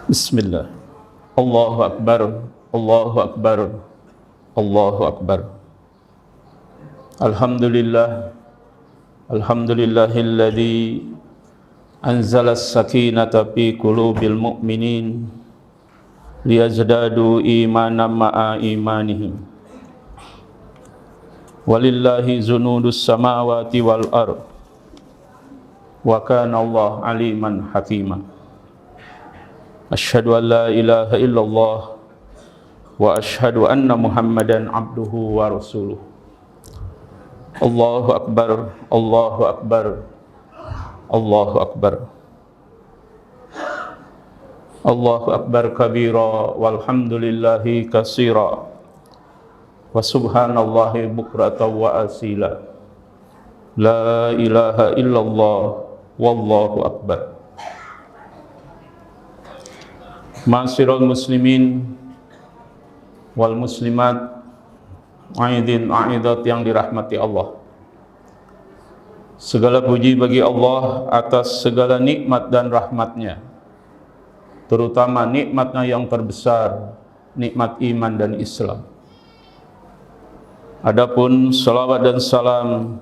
Bismillah. Allahu Akbar, Allahu Akbar, Allahu Akbar. Alhamdulillah, Alhamdulillahilladzi anzala as-sakinata fi qulubil mu'minin liyazdadu imanan ma'a imanihim. Walillahi zunudus samawati wal ard. Wa kana Allah aliman hakima. Asyhadu an la ilaha illallah wa asyhadu anna Muhammadan abduhu wa rasuluh. Allahu Akbar, Allahu Akbar, Allahu Akbar. Allahu Akbar kabira walhamdulillahi katsira wa subhanallahi bukratan wa asila. La ilaha illallah wallahu akbar. Ma'asyiral muslimin wal muslimat, aidin aidat yang dirahmati Allah. Segala puji bagi Allah atas segala nikmat dan rahmatnya, terutama nikmatnya yang terbesar, nikmat iman dan Islam. Adapun salawat dan salam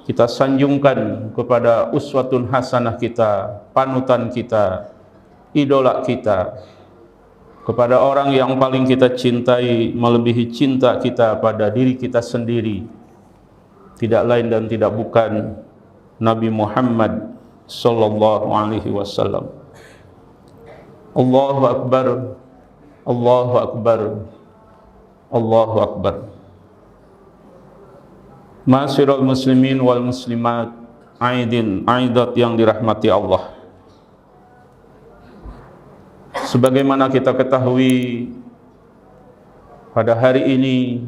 kita sanjungkan kepada uswatun hasanah kita, panutan kita, idola kita, kepada orang yang paling kita cintai melebihi cinta kita pada diri kita sendiri, tidak lain dan tidak bukan Nabi Muhammad sallallahu alaihi wasallam. Allahu Akbar, Allahu Akbar, Allahu Akbar. Ma'asyiral muslimin wal muslimat, aidin aidat yang dirahmati Allah. Sebagaimana kita ketahui, pada hari ini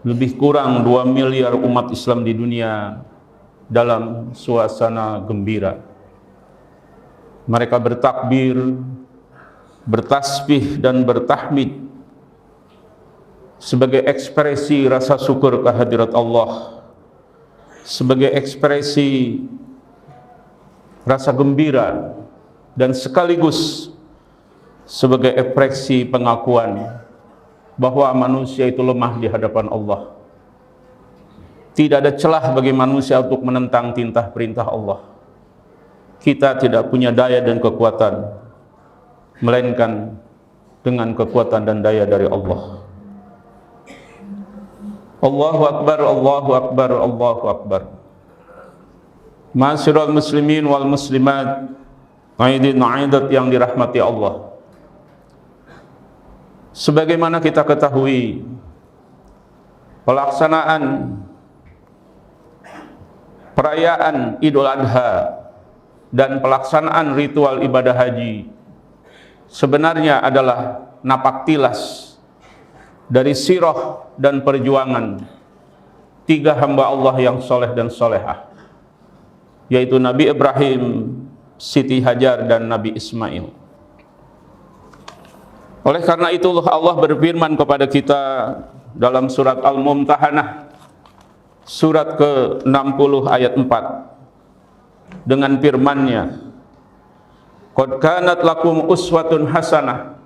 lebih kurang 2 miliar umat Islam di dunia dalam suasana gembira. Mereka bertakbir, bertasbih dan bertahmid sebagai ekspresi rasa syukur kehadirat Allah, sebagai ekspresi rasa gembira, dan sekaligus sebagai ekspresi pengakuan bahwa manusia itu lemah di hadapan Allah. Tidak ada celah bagi manusia untuk menentang tintah perintah Allah. Kita tidak punya daya dan kekuatan, melainkan dengan kekuatan dan daya dari Allah. Allahu Akbar, Allahu Akbar, Allahu Akbar. Ma'asyiral muslimin wal muslimat, aidin aidat yang dirahmati Allah. Sebagaimana kita ketahui, pelaksanaan perayaan Idul Adha dan pelaksanaan ritual ibadah haji sebenarnya adalah napak tilas dari sirah dan perjuangan 3 hamba Allah yang soleh dan solehah, yaitu Nabi Ibrahim, Siti Hajar, dan Nabi Ismail. Oleh karena itu Allah berfirman kepada kita dalam surat Al-Mumtahanah, surat ke-60 ayat 4, dengan firman-Nya, "Qad kanat lakum uswatun hasanah."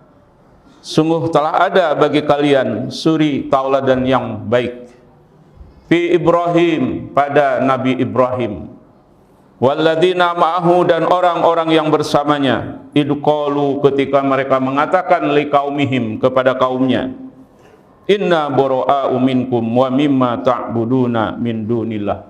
Sungguh telah ada bagi kalian suri tauladan yang baik, fi Ibrahim, pada Nabi Ibrahim, walladzina ma'ahu, dan orang-orang yang bersamanya, idqalu, ketika mereka mengatakan liqaumihim, kepada kaumnya, inna bura'u minkum wa mimma ta'buduna min dunillah.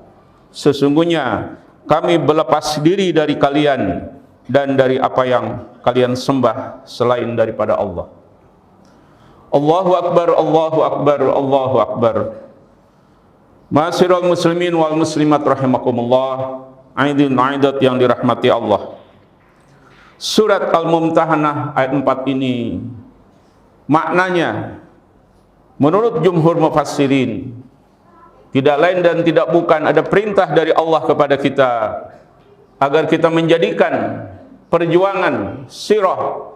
Sesungguhnya kami berlepas diri dari kalian dan dari apa yang kalian sembah selain daripada Allah. Allahu Akbar, Allahu Akbar, Allahu Akbar. Ma'asyiral muslimin wal muslimat rahimakumullah, aidin aidat yang dirahmati Allah. Surat Al-Mumtahanah ayat 4 ini maknanya menurut jumhur mufassirin tidak lain dan tidak bukan ada perintah dari Allah kepada kita agar kita menjadikan perjuangan sirah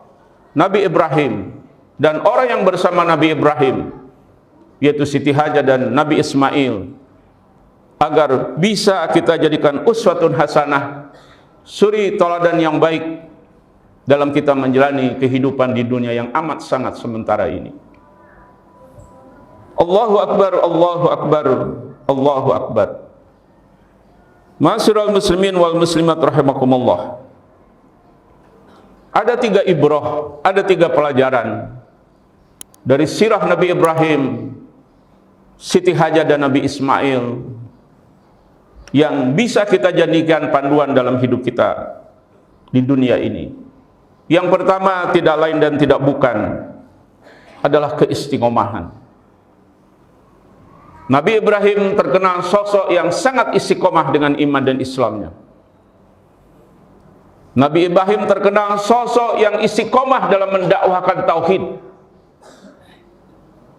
Nabi Ibrahim dan orang yang bersama Nabi Ibrahim, yaitu Siti Hajar dan Nabi Ismail, agar bisa kita jadikan uswatun hasanah, suri teladan yang baik dalam kita menjalani kehidupan di dunia yang amat sangat sementara ini. Allahu Akbar, Allahu Akbar, Allahu Akbar. Ma'asyiral muslimin wal muslimat rahimakumullah. Ada 3 ibrah, ada 3 pelajaran dari sirah Nabi Ibrahim, Siti Hajar dan Nabi Ismail yang bisa kita jadikan panduan dalam hidup kita di dunia ini. Yang pertama tidak lain dan tidak bukan adalah keistiqomahan. Nabi Ibrahim terkenal sosok yang sangat istiqomah dengan iman dan Islamnya. Nabi Ibrahim terkenal sosok yang istiqomah dalam mendakwahkan tauhid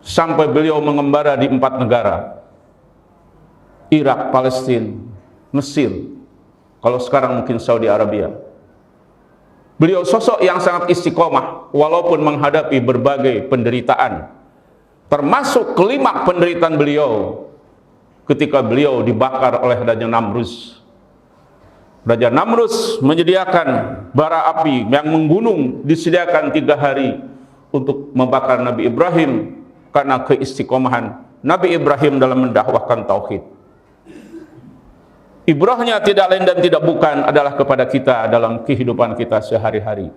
sampai beliau mengembara di 4 negara: Irak, Palestina, Mesir, kalau sekarang mungkin Saudi Arabia. Beliau sosok yang sangat istiqomah walaupun menghadapi berbagai penderitaan, termasuk klimaks penderitaan beliau ketika beliau dibakar oleh Raja Namrus. Raja Namrus menyediakan bara api yang menggunung, disediakan 3 hari untuk membakar Nabi Ibrahim karena keistiqomahan Nabi Ibrahim dalam mendakwahkan tauhid. Ibrahnya tidak lain dan tidak bukan adalah kepada kita dalam kehidupan kita sehari-hari.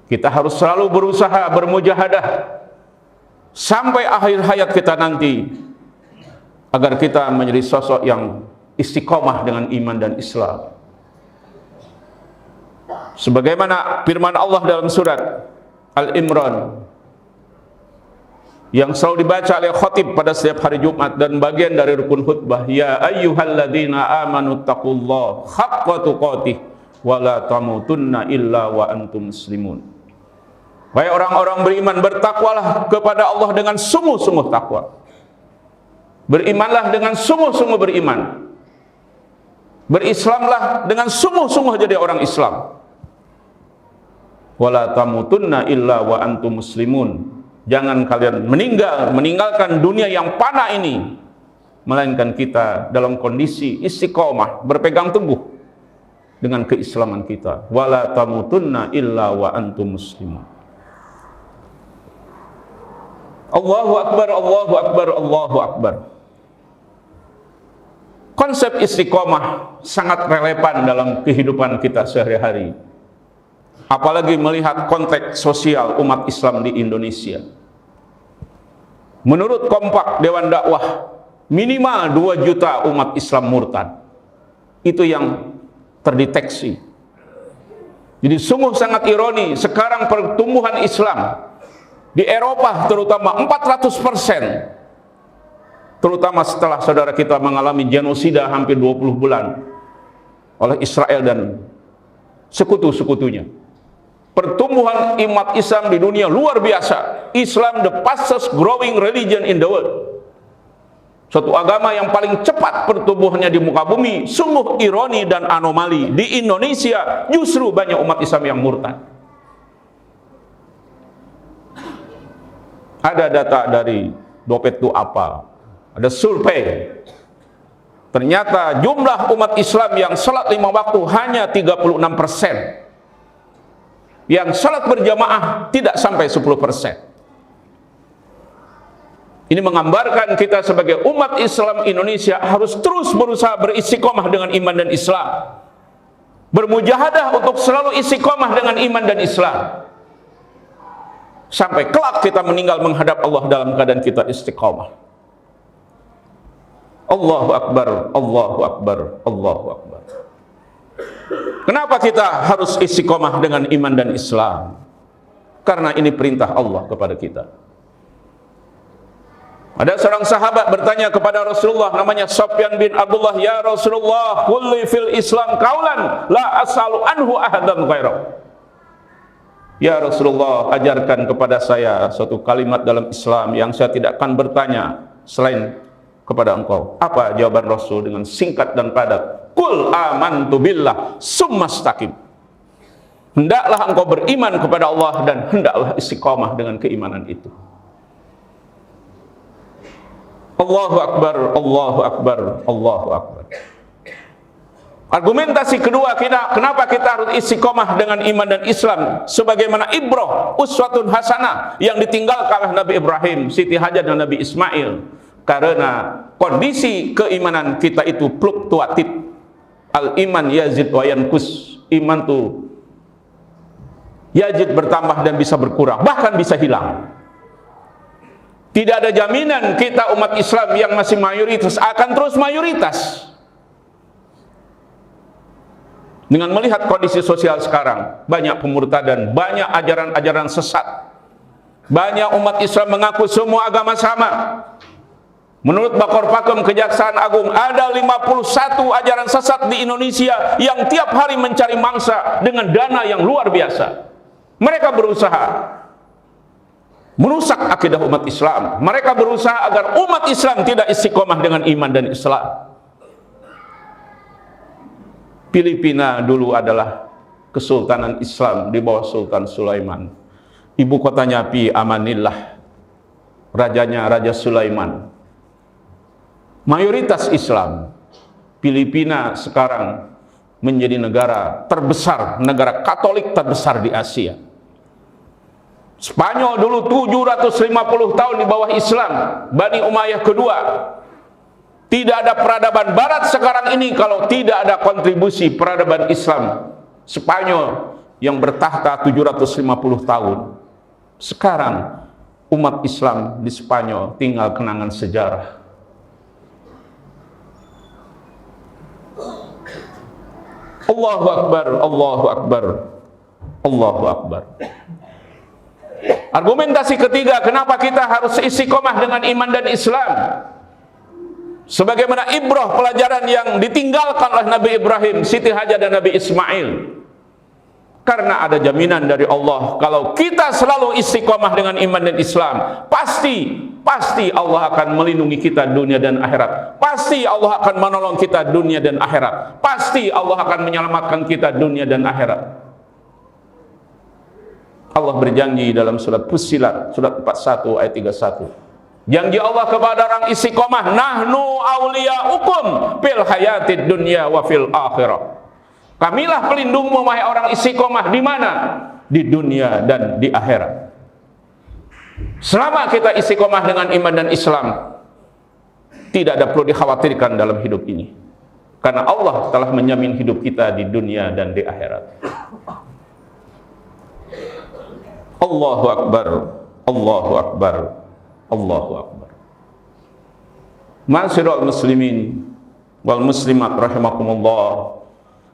Kita harus selalu berusaha, bermujahadah sampai akhir hayat kita nanti, agar kita menjadi sosok yang istiqomah dengan iman dan Islam. Sebagaimana firman Allah dalam surat Al-Imran yang selalu dibaca oleh khatib pada setiap hari Jumat dan bagian dari rukun khutbah, ya ayyuhalladzina amanu taqullaha haqqa tuqatih wa la tamutunna illa wa antum muslimun. Wahai orang-orang beriman, bertakwalah kepada Allah dengan sungguh-sungguh takwa. Berimanlah dengan sungguh-sungguh beriman. Berislamlah dengan sungguh-sungguh jadi orang Islam. Wala tamutunna illa wa antum muslimun. Jangan kalian meninggalkan dunia yang fana ini, melainkan kita dalam kondisi istiqomah, berpegang teguh dengan keislaman kita. Wala tamutunna illa wa antum muslimun. Allahu Akbar, Allahu Akbar, Allahu Akbar. Konsep istiqomah sangat relevan dalam kehidupan kita sehari-hari, apalagi melihat konteks sosial umat Islam di Indonesia. Menurut Kompak Dewan Dakwah, minimal 2 juta umat Islam murtad. Itu yang terdeteksi. Jadi sungguh sangat ironi, sekarang pertumbuhan Islam di Eropa terutama 400%, terutama setelah saudara kita mengalami genosida hampir 20 bulan oleh Israel dan sekutu-sekutunya. Pertumbuhan umat Islam di dunia luar biasa. Islam the fastest growing religion in the world. Suatu agama yang paling cepat pertumbuhannya di muka bumi. Sungguh ironi dan anomali, di Indonesia justru banyak umat Islam yang murtad. Ada data dari Dompet Itu Apa, ada survei. Ternyata jumlah umat Islam yang salat 5 waktu hanya 36%. Yang salat berjamaah tidak sampai 10%. Ini menggambarkan kita sebagai umat Islam Indonesia harus terus berusaha beristiqomah dengan iman dan Islam. Bermujahadah untuk selalu istiqomah dengan iman dan Islam. Sampai kelak kita meninggal menghadap Allah dalam keadaan kita istiqomah. Allahu Akbar, Allahu Akbar, Allahu Akbar. Kenapa kita harus istiqomah dengan iman dan Islam? Karena ini perintah Allah kepada kita. Ada seorang sahabat bertanya kepada Rasulullah, namanya Sofyan bin Abdullah, ya Rasulullah, qulli fil Islam qaulan la as'alu anhu ahadan ghairah. Ya Rasulullah, ajarkan kepada saya suatu kalimat dalam Islam yang saya tidak akan bertanya selain kepada engkau. Apa jawaban Rasul dengan singkat dan padat? Qul amantu billah summastaqim. Hendaklah engkau beriman kepada Allah dan hendaklah istiqamah dengan keimanan itu. Allahu Akbar, Allahu Akbar, Allahu Akbar. Argumentasi kedua kita, kenapa kita harus istiqomah dengan iman dan Islam sebagaimana ibrah uswatun hasanah yang ditinggalkan oleh Nabi Ibrahim, Siti Hajar dan Nabi Ismail. Karena kondisi keimanan kita itu fluktuatif. Al-iman yazid wa yankus. Iman itu yazid, bertambah dan bisa berkurang, bahkan bisa hilang. Tidak ada jaminan kita umat Islam yang masih mayoritas akan terus mayoritas. Dengan melihat kondisi sosial sekarang, banyak pemurtadan, banyak ajaran-ajaran sesat. Banyak umat Islam mengaku semua agama sama. Menurut Bakor Pakem Kejaksaan Agung, ada 51 ajaran sesat di Indonesia yang tiap hari mencari mangsa dengan dana yang luar biasa. Mereka berusaha merusak akidah umat Islam. Mereka berusaha agar umat Islam tidak istiqomah dengan iman dan Islam. Filipina dulu adalah kesultanan Islam di bawah Sultan Sulaiman. Ibu kotanya Pi Amanillah. Rajanya Raja Sulaiman. Mayoritas Islam. Filipina sekarang menjadi negara terbesar, negara Katolik terbesar di Asia. Spanyol dulu 750 tahun di bawah Islam, Bani Umayyah kedua. Tidak ada peradaban barat sekarang ini kalau tidak ada kontribusi peradaban Islam Spanyol yang bertahta 750 tahun. Sekarang umat Islam di Spanyol tinggal kenangan sejarah. Allahu Akbar, Allahu Akbar, Allahu Akbar. Argumentasi ketiga, kenapa kita harus istiqomah dengan iman dan Islam? Sebagaimana ibrah pelajaran yang ditinggalkan oleh Nabi Ibrahim, Siti Hajar dan Nabi Ismail. Karena ada jaminan dari Allah, kalau kita selalu istiqomah dengan iman dan Islam, pasti Allah akan melindungi kita dunia dan akhirat. Pasti Allah akan menolong kita dunia dan akhirat. Pasti Allah akan menyelamatkan kita dunia dan akhirat. Allah berjanji dalam surat Fussilat, surat 41 ayat 31. Janji Allah kepada orang istiqomah, nahnu awliyaukum fil hayatid dunya wa fil akhirah. Kamilah pelindungmu wahai orang istiqomah, di mana? Di dunia dan di akhirat. Selama kita istiqomah dengan iman dan Islam, tidak ada perlu dikhawatirkan dalam hidup ini. Karena Allah telah menjamin hidup kita di dunia dan di akhirat. Allahu Akbar, Allahu Akbar, Allahu Akbar. Ma'asyiral muslimin wal muslimat rahimakumullah,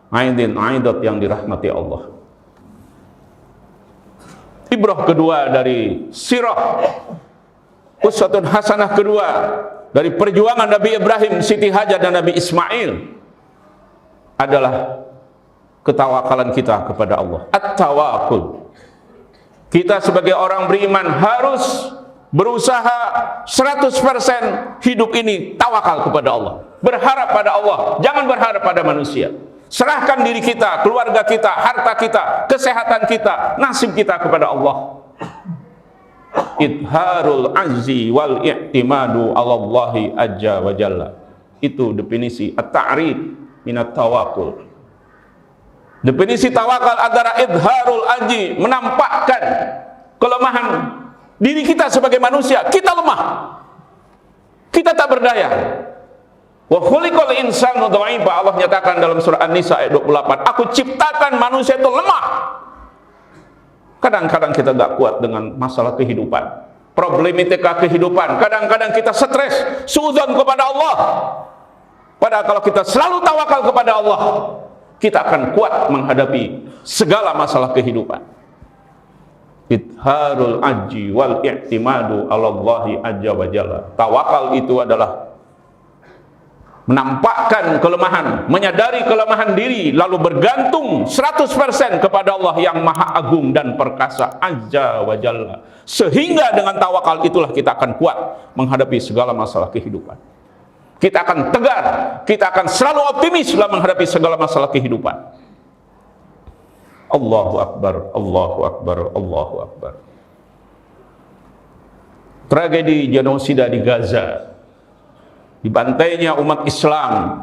aidin aidat yang dirahmati Allah. Ibrah kedua dari sirah, uswatun hasanah kedua dari perjuangan Nabi Ibrahim, Siti Hajar dan Nabi Ismail adalah ketawakalan kita kepada Allah. At-tawakul. Kita sebagai orang beriman harus berusaha 100% hidup ini tawakal kepada Allah. Berharap pada Allah, jangan berharap pada manusia. Serahkan diri kita, keluarga kita, harta kita, kesehatan kita, nasib kita kepada Allah. Idharul azzi wal i'timadu 'alallahi azza wa jalla. Itu definisi at-ta'rif minat tawakul. Definisi tawakal adalah idharul azzi, menampakkan kelemahan diri kita sebagai manusia. Kita lemah, kita tak berdaya. Wa khuliqal insanu dha'ifa. Allah nyatakan dalam surah An-Nisa ayat 28, aku ciptakan manusia itu lemah. Kadang-kadang kita tak kuat dengan masalah kehidupan, problematika kehidupan. Kadang-kadang kita stres, suudzon kepada Allah. Padahal kalau kita selalu tawakal kepada Allah, kita akan kuat menghadapi segala masalah kehidupan. Idharul ajji wal i'timadu 'alallahi azza wa jalla. Tawakal itu adalah menampakkan kelemahan, menyadari kelemahan diri, lalu bergantung 100% kepada Allah yang maha agung dan perkasa, azza wa jalla. Sehingga dengan tawakal itulah kita akan kuat menghadapi segala masalah kehidupan. Kita akan tegar, kita akan selalu optimis dalam menghadapi segala masalah kehidupan. Allahu Akbar, Allahu Akbar, Allahu Akbar. Tragedi genosida di Gaza, dibantainya umat Islam,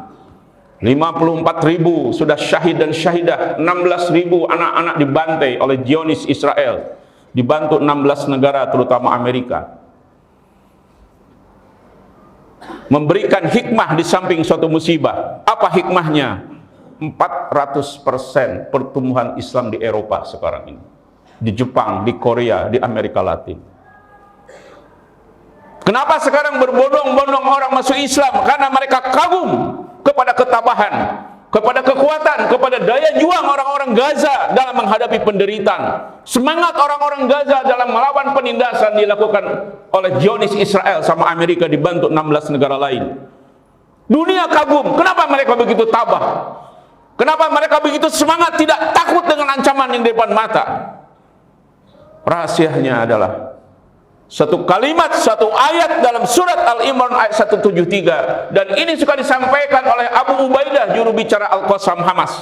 54.000 sudah syahid dan syahidah, 16.000 anak-anak dibantai oleh Zionis Israel, dibantu 16 negara terutama Amerika. Memberikan hikmah di samping suatu musibah. Apa hikmahnya? 400% pertumbuhan Islam di Eropa sekarang ini, di Jepang, di Korea, di Amerika Latin. Kenapa sekarang berbondong-bondong orang masuk Islam? Karena mereka kagum kepada ketabahan, kepada kekuatan, kepada daya juang orang-orang Gaza dalam menghadapi penderitaan. Semangat orang-orang Gaza dalam melawan penindasan dilakukan oleh Zionis Israel sama Amerika dibantu 16 negara lain. Dunia kagum. Kenapa mereka begitu tabah? Kenapa mereka begitu semangat, tidak takut dengan ancaman yang di depan mata? Rahasianya adalah satu kalimat, satu ayat dalam surat Al-Imran ayat 173, dan ini suka disampaikan oleh Abu Ubaidah, juru bicara Al-Qassam Hamas.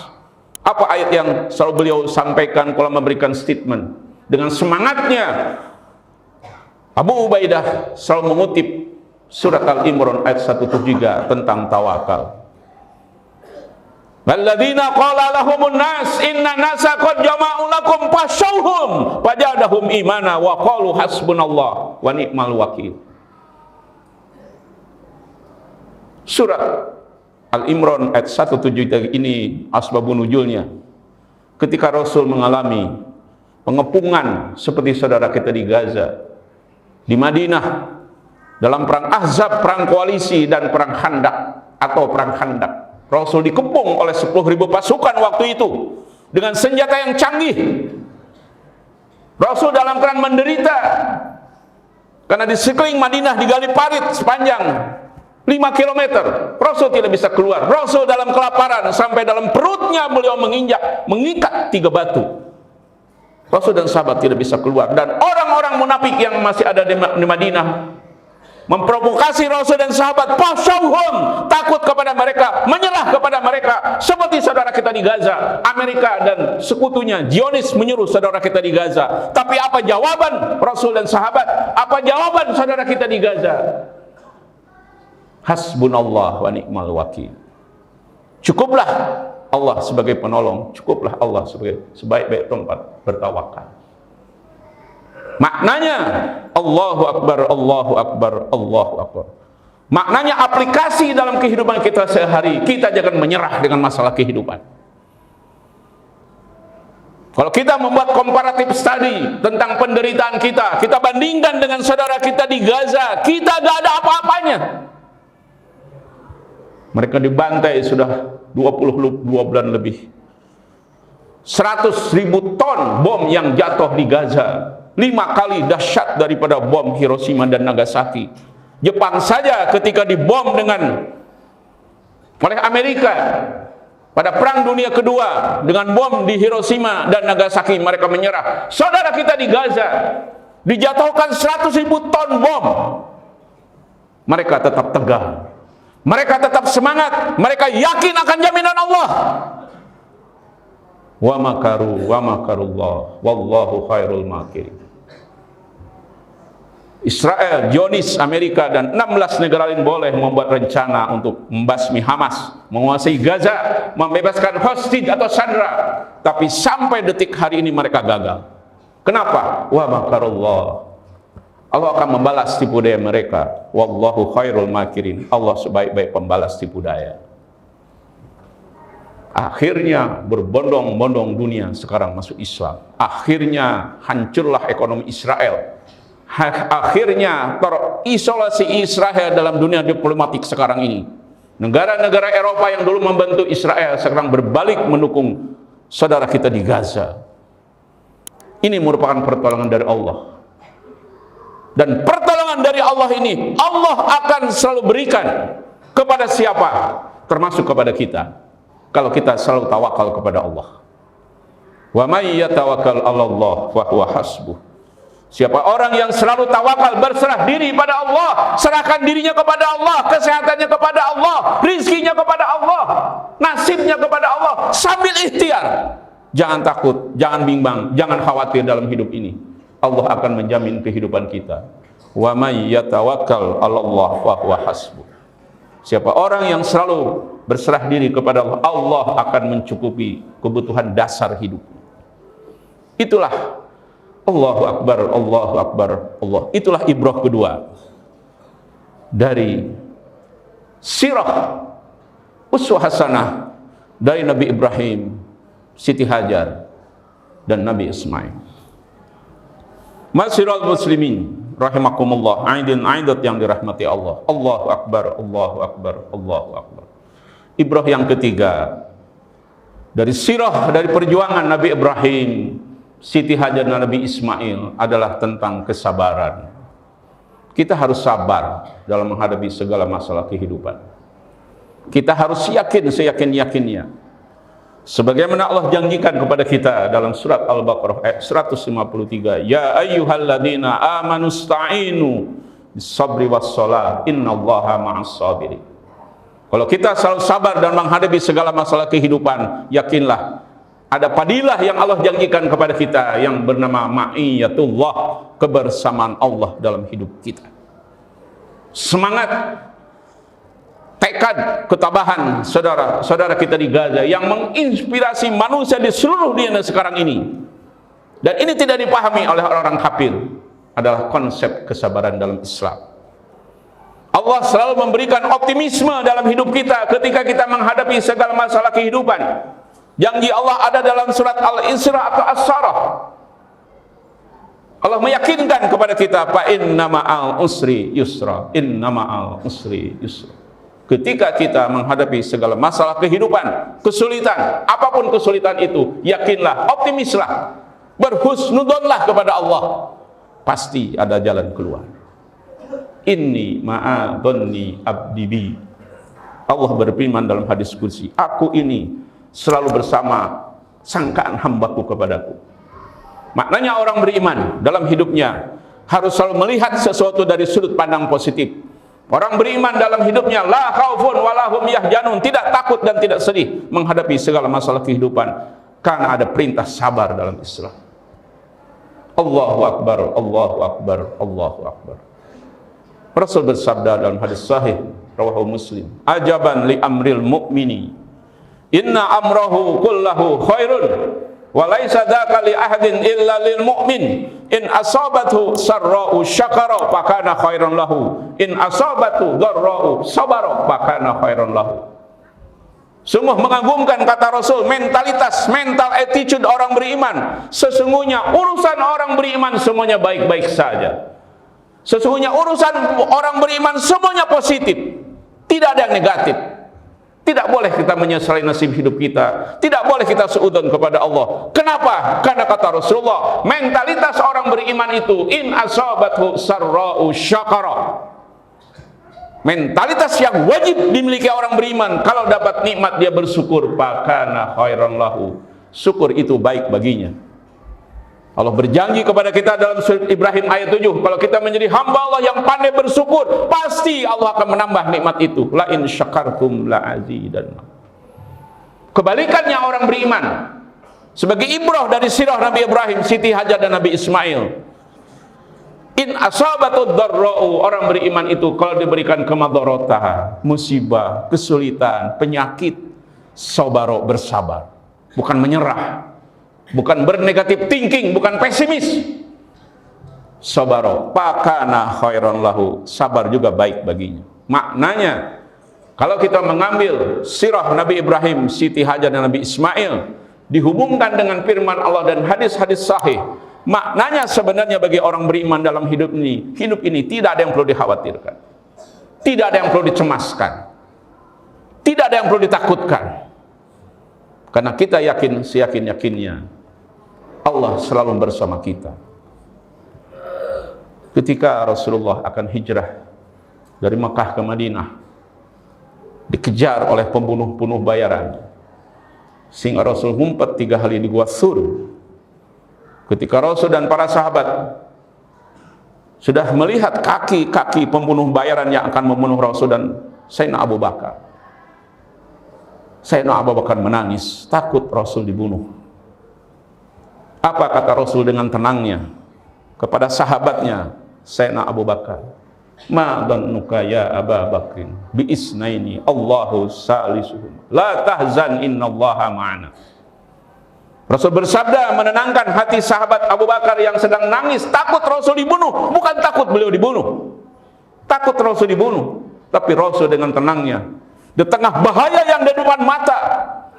Apa ayat yang selalu beliau sampaikan kalau memberikan statement? Dengan semangatnya Abu Ubaidah selalu mengutip surat Al-Imran ayat 173 tentang tawakal. Alladzina qala lahumun nas inna nasa qad jama'u lakum fashawhum fajadahum imana wa qalu hasbunallah wa ni'mal wakil. Surat Al-Imran ayat 173 ini asbabun nuzulnya ketika Rasul mengalami pengepungan seperti saudara kita di Gaza, di Madinah, dalam perang Ahzab, perang koalisi, dan perang Khandaq atau perang Khandaq. Rasul dikepung oleh 10.000 pasukan waktu itu dengan senjata yang canggih. Rasul dalam keadaan menderita karena di sekeliling Madinah digali parit sepanjang 5 km. Rasul tidak bisa keluar. Rasul dalam kelaparan sampai dalam perutnya beliau mengikat 3 batu. Rasul dan sahabat tidak bisa keluar, dan orang-orang munafik yang masih ada di Madinah memprovokasi Rasul dan sahabat, pasauhum, takut kepada mereka, menyerah kepada mereka, seperti saudara kita di Gaza. Amerika dan sekutunya Zionis menyuruh saudara kita di Gaza. Tapi apa jawaban Rasul dan sahabat? Apa jawaban saudara kita di Gaza? Hasbunallah wa ni'mal wakil. Cukuplah Allah sebagai penolong, cukuplah Allah sebagai sebaik-baik tempat bertawakal. Maknanya Allahu Akbar, Allahu Akbar, Allahu Akbar. Maknanya aplikasi dalam kehidupan kita sehari. Kita jangan menyerah dengan masalah kehidupan. Kalau kita membuat comparative study tentang penderitaan kita, kita bandingkan dengan saudara kita di Gaza, kita gak ada apa-apanya. Mereka dibantai sudah 22 bulan lebih. 100.000 ton bom yang jatuh di Gaza, 5 kali dahsyat daripada bom Hiroshima dan Nagasaki. Jepang saja ketika dibom oleh Amerika pada Perang Dunia Kedua dengan bom di Hiroshima dan Nagasaki, mereka menyerah. Saudara kita di Gaza dijatuhkan 100.000 ton bom, mereka tetap tegar, mereka tetap semangat, mereka yakin akan jaminan Allah. Wa makaru wa makarullah wallahu khairul makirin. Israel, Zionis, Amerika, dan 16 negara lain boleh membuat rencana untuk membasmi Hamas, menguasai Gaza, membebaskan hostage atau sandera, tapi sampai detik hari ini mereka gagal. Kenapa? Wa makarullah, Allah akan membalas tipu daya mereka. Wallahu khairul makirin, Allah sebaik-baik pembalas tipu daya. Akhirnya berbondong-bondong dunia sekarang masuk Islam. Akhirnya hancurlah ekonomi Israel. Akhirnya terisolasi Israel dalam dunia diplomatik sekarang ini. Negara-negara Eropa yang dulu membantu Israel sekarang berbalik mendukung saudara kita di Gaza. Ini merupakan pertolongan dari Allah. Dan pertolongan dari Allah ini Allah akan selalu berikan kepada siapa? Termasuk kepada kita. Kalau kita selalu tawakal kepada Allah. Wa may yatawakkal 'alallah fa huwa hasbuh. Siapa orang yang selalu tawakal, berserah diri pada Allah, serahkan dirinya kepada Allah, kesehatannya kepada Allah, rizkinya kepada Allah, nasibnya kepada Allah, sambil ikhtiar. Jangan takut, jangan bimbang, jangan khawatir dalam hidup ini. Allah akan menjamin kehidupan kita. Wa may yatawakkal 'alallah fa huwa hasbuh. Siapa orang yang selalu berserah diri kepada Allah, Allah akan mencukupi kebutuhan dasar hidup. Itulah Allahu Akbar, Allahu Akbar, Allah. Itulah ibrah kedua dari sirah uswah hasanah dari Nabi Ibrahim, Siti Hajar, dan Nabi Ismail. Masyiral muslimin rahimakumullah, aidin aidat yang dirahmati Allah. Allahu Akbar, Allahu Akbar, Allahu Akbar. Ibrah yang ketiga dari sirah, dari perjuangan Nabi Ibrahim, Siti Hajar, dan Nabi Ismail adalah tentang kesabaran. Kita harus sabar dalam menghadapi segala masalah kehidupan. Kita harus yakin seyakin-yakinnya, sebagaimana Allah janjikan kepada kita dalam surat Al-Baqarah ayat 153, ya ayyuhalladzina amanu sta'inu bis-sabri was-shalah innallaha ma'as sabirin. Kalau kita selalu sabar dan menghadapi segala masalah kehidupan, yakinlah ada padilah yang Allah janjikan kepada kita yang bernama ma'iyatullah, kebersamaan Allah dalam hidup kita. Semangat, tekad, ketabahan saudara-saudara kita di Gaza yang menginspirasi manusia di seluruh dunia sekarang ini, dan ini tidak dipahami oleh orang-orang kafir, adalah konsep kesabaran dalam Islam. Allah selalu memberikan optimisme dalam hidup kita ketika kita menghadapi segala masalah kehidupan. Janji Allah ada dalam surat Al-Isra atau As-Sarah. Allah meyakinkan kepada kita, fa inna ma'al usri yusra, inna ma'al usri yusra. Ketika kita menghadapi segala masalah kehidupan, kesulitan, apapun kesulitan itu, yakinlah, optimislah, berhusnudonlah kepada Allah. Pasti ada jalan keluar. Inni ma'adhonni abdi bi. Allah berfirman dalam hadis qudsi, aku ini selalu bersama sangkaan hambaku kepadaku. Maknanya orang beriman dalam hidupnya harus selalu melihat sesuatu dari sudut pandang positif. Orang beriman dalam hidupnya la khaufun walahum yahjanun, tidak takut dan tidak sedih menghadapi segala masalah kehidupan, karena ada perintah sabar dalam Islam. Allahu Akbar, Allahu Akbar, Allahu Akbar. Rasul bersabda dalam hadis sahih rawahu Muslim, ajaban li amril mu'mini, inna amrahu kullahu khairun wa laisa dzaka li ahadin illa lil mu'min, in asabathu sarra'u syakara fakana khairan lahu, in asabathu dharra'u sabara fakana khairan lahu. Sungguh mengagumkan, kata Rasul, mentalitas, mental attitude orang beriman. Sesungguhnya urusan orang beriman semuanya baik-baik saja. Sesungguhnya urusan orang beriman semuanya positif, tidak ada yang negatif. Tidak boleh kita menyesali nasib hidup kita, tidak boleh kita seudon kepada Allah. Kenapa? Karena kata Rasulullah, mentalitas orang beriman itu in asabathu sarra'u syakara. Mentalitas yang wajib dimiliki orang beriman, kalau dapat nikmat dia bersyukur, fakana khairan lahu, syukur itu baik baginya. Allah berjanji kepada kita dalam surat Ibrahim ayat 7, kalau kita menjadi hamba Allah yang pandai bersyukur, pasti Allah akan menambah nikmat itu. La in syakartum la azidannakum. Kebalikannya orang beriman, sebagai ibrah dari sirah Nabi Ibrahim, Siti Hajar, dan Nabi Ismail, in asabatud dharra'u, orang beriman itu kalau diberikan kemadharatan, musibah, kesulitan, penyakit, sabaro, bersabar, bukan menyerah, bukan bernegatif thinking, bukan pesimis. Sabaro fakana khairan lahu, sabar juga baik baginya. Maknanya, kalau kita mengambil sirah Nabi Ibrahim, Siti Hajar, dan Nabi Ismail, dihubungkan dengan firman Allah dan hadis-hadis sahih, maknanya sebenarnya bagi orang beriman dalam hidup ini tidak ada yang perlu dikhawatirkan, tidak ada yang perlu dicemaskan, tidak ada yang perlu ditakutkan, karena kita yakin seyakin-yakinnya Allah selalu bersama kita. Ketika Rasulullah akan hijrah dari Mekah ke Madinah, dikejar oleh pembunuh-pembunuh bayaran, sehingga Rasul ngumpet 3 hari di Gua Thur. Ketika Rasul dan para sahabat sudah melihat kaki-kaki pembunuh bayaran yang akan membunuh Rasul dan Sayyidina Abu Bakar, Sayyidina Abu Bakar menangis, takut Rasul dibunuh. Apa kata Rasul dengan tenangnya kepada sahabatnya Sayyidina Abu Bakar? Ma dhannuka ya Aba Bakrin bi isnaini Allahu salisuhum la tahzan innallaha ma'ana. Rasul bersabda menenangkan hati sahabat Abu Bakar yang sedang nangis, takut Rasul dibunuh, bukan takut beliau dibunuh. Takut Rasul dibunuh, tapi Rasul dengan tenangnya di tengah bahaya yang di depan mata,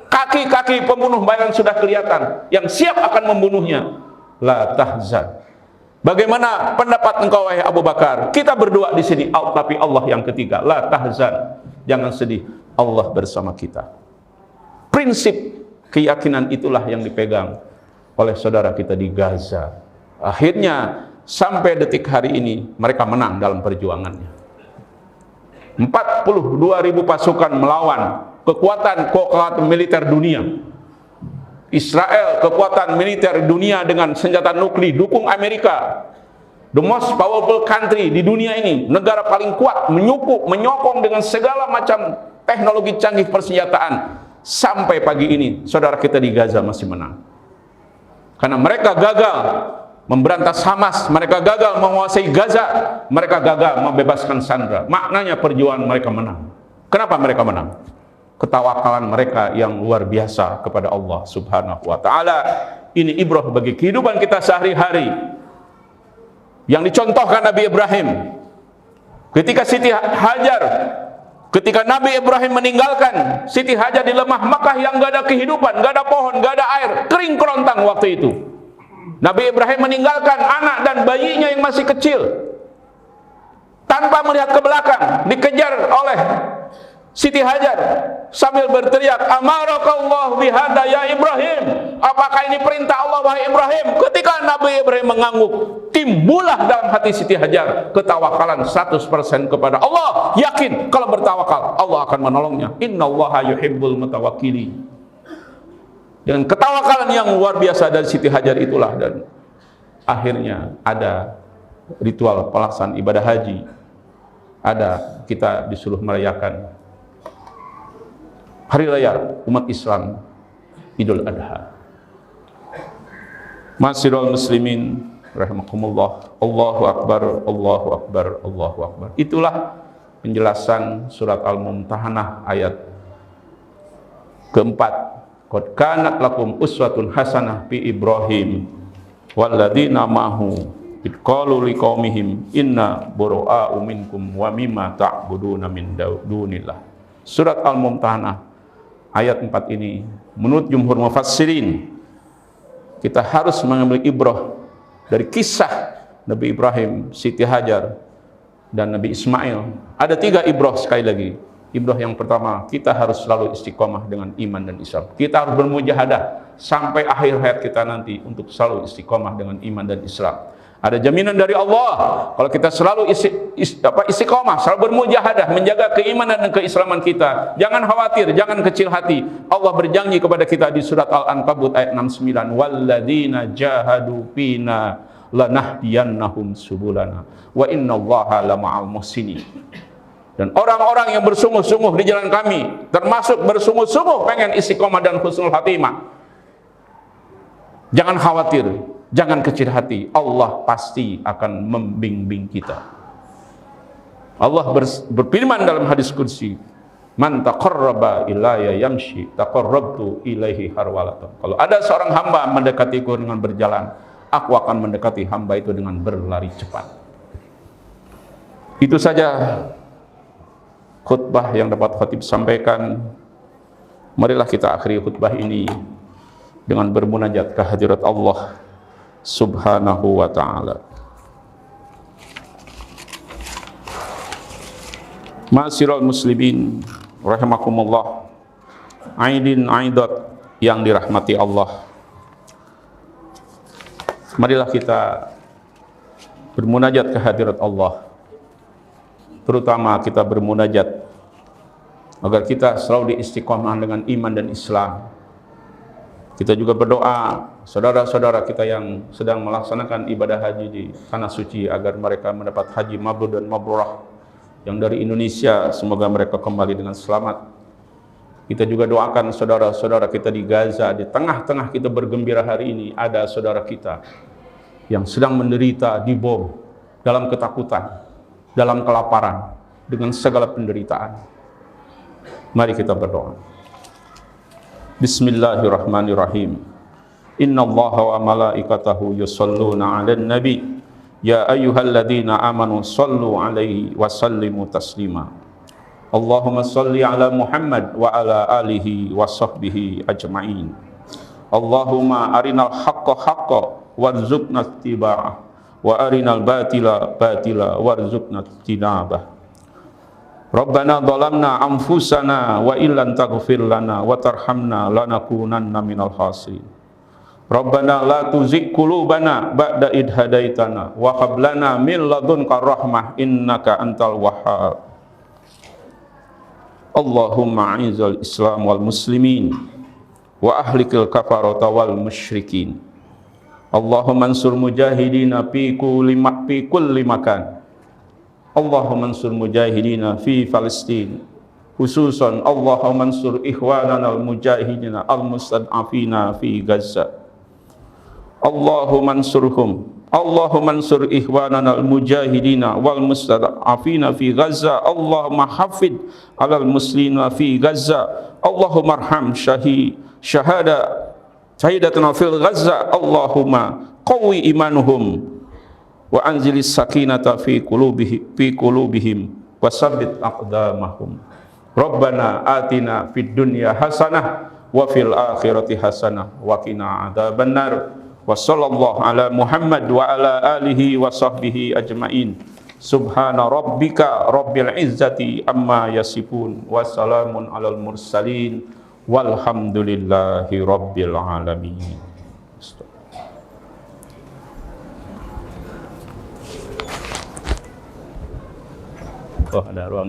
kaki-kaki pembunuh bayaran sudah kelihatan yang siap akan membunuhnya. La tahzan. Bagaimana pendapat engkau wahai Abu Bakar? Kita berdua di sini, tapi Allah yang ketiga. La tahzan. Jangan sedih, Allah bersama kita. Prinsip keyakinan itulah yang dipegang oleh saudara kita di Gaza. Akhirnya sampai detik hari ini mereka menang dalam perjuangannya. 42.000 pasukan melawan kekuatan militer dunia. Israel, kekuatan militer dunia dengan senjata nuklir, dukung Amerika. The most powerful country di dunia ini, negara paling kuat, menyokong dengan segala macam teknologi canggih persenjataan. Sampai pagi ini, saudara kita di Gaza masih menang. Karena mereka gagal memberantas Hamas, mereka gagal menguasai Gaza, mereka gagal membebaskan sandera. Maknanya perjuangan mereka menang. Kenapa mereka menang? Ketawakalan mereka yang luar biasa kepada Allah Subhanahu wa ta'ala. Ini ibrah bagi kehidupan kita sehari-hari. Yang dicontohkan Nabi Ibrahim. Ketika Siti Hajar, ketika Nabi Ibrahim meninggalkan Siti Hajar di lemah Makkah yang gak ada kehidupan, gak ada pohon, gak ada air, kering kerontang waktu itu. Nabi Ibrahim meninggalkan anak dan bayinya yang masih kecil. Tanpa melihat ke belakang, dikejar oleh Siti Hajar sambil berteriak, amarakallah bihada ya Ibrahim. Apakah ini perintah Allah wahai Ibrahim? Ketika Nabi Ibrahim mengangguk, timbullah dalam hati Siti Hajar ketawakalan 100% kepada Allah. Yakin kalau bertawakal Allah akan menolongnya. Innallaha yuhibbul mutawakkilin. Dengan ketawakalan yang luar biasa dari Siti Hajar itulah, dan akhirnya ada ritual pelaksanaan ibadah haji. Ada, kita disuruh merayakan hari raya umat Islam Idul Adha. Ma'asyiral muslimin rahimakumullah. Allahu akbar, Allahu akbar, Allahu akbar. Itulah penjelasan surat Al-Mumtahanah ayat keempat. Qad kanat lakum uswatun hasanah fi Ibrahim walladzina ma'ahu id qalu liqaumihim inna bura'a'u minkum wa mimma ta'buduna min dunillah. Surat Al-Mumtahanah ayat 4 ini menurut jumhur mufassirin kita harus mengambil ibrah dari kisah Nabi Ibrahim, Siti Hajar dan Nabi Ismail. Ada 3 ibrah sekali lagi. Ibrah yang pertama, kita harus selalu istiqomah dengan iman dan Islam. Kita harus bermujahadah sampai akhir hayat kita nanti untuk selalu istiqomah dengan iman dan Islam. Ada jaminan dari Allah kalau kita selalu istiqomah, selalu bermujahadah menjaga keimanan dan keislaman kita. Jangan khawatir, jangan kecil hati. Allah berjanji kepada kita di surat Al-Ankabut ayat 69, walladzina jahadu fina lanahdiyannahum subulana wa innallaha lama'al muhsinin. Dan orang-orang yang bersungguh-sungguh di jalan kami, termasuk bersungguh-sungguh pengen istiqomah dan husnul khatimah, jangan khawatir, jangan kecil hati. Allah pasti akan membimbing kita. Allah berfirman dalam hadis qudsi, man taqarraba ilayya yamshi taqarrabtu ilaihi harwalatan. Kalau ada seorang hamba mendekatiku dengan berjalan, aku akan mendekati hamba itu dengan berlari cepat. Itu saja khutbah yang dapat khatib sampaikan. Marilah kita akhiri khutbah ini dengan bermunajat ke hadirat Allah Subhanahu wa ta'ala. Ma'asyiral muslimin rahimakumullah, aidin aidat yang dirahmati Allah. Marilah kita bermunajat ke hadirat Allah. Terutama kita bermunajat agar kita selalu diistiqomah dengan iman dan Islam. Kita juga berdoa saudara-saudara kita yang sedang melaksanakan ibadah haji di tanah suci agar mereka mendapat haji mabrur dan mabrurah. Yang dari Indonesia semoga mereka kembali dengan selamat. Kita juga doakan saudara-saudara kita di Gaza. Di tengah-tengah kita bergembira hari ini ada saudara kita yang sedang menderita dibom dalam ketakutan. dalam kelaparan, dengan segala penderitaan. Mari kita berdoa. Bismillahirrahmanirrahim. Innallaha wa malaikatahu yusholluna 'alan nabi. Ya ayyuhalladzina amanu shallu 'alaihi wa sallimu taslima. Allahumma shalli 'ala Muhammad wa 'ala alihi wa sahbihi ajma'in. Allahumma arinal haqqa haqqan warzuqna ittiba'ah wa arinal batila batila warzuqna ijtinabah. Rabbana dhalamna anfusana wa illam taghfir lana wa tarhamna lanakunanna minal khasirin. Rabbana la tuzigh qulubana ba'da idh hadaitana wa hab lana min ladunka rahmah innaka antal wahhab. Allahumma a'izal Islam wal muslimin wa ahlikil kafarata wal musyrikin. Allahumma ansur mujahidina fi kulli makan. Allahumma ansur mujahidina fi Palestin, khususan Allahumma ansur ikhwanana al-mujahidina al-mustad'afina fi Gaza. Allahumma ansurhum, Allahumma ansur ikhwanana al-mujahidina wal mustad'afina fi Gaza. Allahumma hafid alal muslimina fi Gaza. Allahumma arham syahidatuna fil Gaza. Allahumma qawwi imanuhum wa anzilis sakinata fi qulubihim wa sabbit aqdamahum. Rabbana atina fid dunya hasanah wa fil akhirati hasanah wa qina adzabannar. Wa sallallahu ala Muhammad wa ala alihi wa sahbihi ajmain. Subhana rabbika rabbil izzati amma yasifun wa salamun alal mursalin walhamdulillahi rabbil alamin. Oh, ada ruang